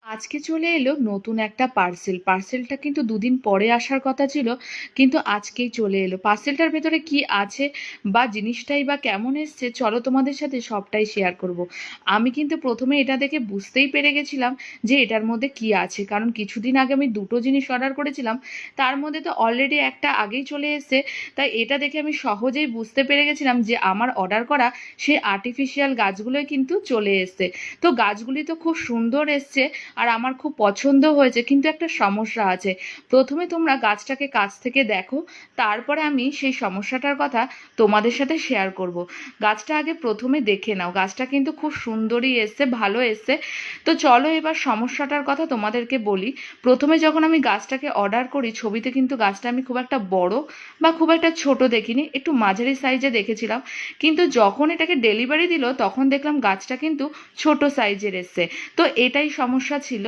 আজকে চলে এলো নতুন একটা পার্সেলটা কিন্তু দুদিন পরে আসার কথা ছিল, কিন্তু আজকেই চলে এলো। পার্সেলটার ভেতরে কি আছে বা জিনিসটাই বা কেমন এসছে, চলো তোমাদের সাথে সবটাই শেয়ার করব। আমি কিন্তু প্রথমে এটা দেখে বুঝতেই পেরে গেছিলাম যে এটার মধ্যে কি আছে, কারণ কিছুদিন আগে আমি দুটো জিনিস অর্ডার করেছিলাম, তার মধ্যে তো অলরেডি একটা আগেই চলে এসছে। তাই এটা দেখে আমি সহজেই বুঝতে পেরে গেছিলাম যে আমার অর্ডার করা সেই আর্টিফিশিয়াল গাছগুলোই কিন্তু চলে এসছে। তো গাছগুলি তো খুব সুন্দর এসছে আর আমার খুব পছন্দ হয়েছে, কিন্তু একটা সমস্যা আছে। প্রথমে তোমরা গাছটাকে কাছ থেকে দেখো, তারপরে আমি সেই সমস্যাটার কথা তোমাদের সাথে শেয়ার করব। গাছটা আগে প্রথমে দেখে নাও, গাছটা কিন্তু খুব সুন্দরই এসছে, ভালো এসছে। তো চলো এবার সমস্যাটার কথা তোমাদেরকে বলি। প্রথমে যখন আমি গাছটাকে অর্ডার করি, ছবিতে কিন্তু গাছটা আমি খুব একটা বড় বা খুব একটা ছোট দেখিনি, একটু মাঝারি সাইজে দেখেছিলাম। কিন্তু যখন এটাকে ডেলিভারি দিল তখন দেখলাম গাছটা কিন্তু ছোট সাইজের এসছে। তো এটাই সমস্যা ছিল।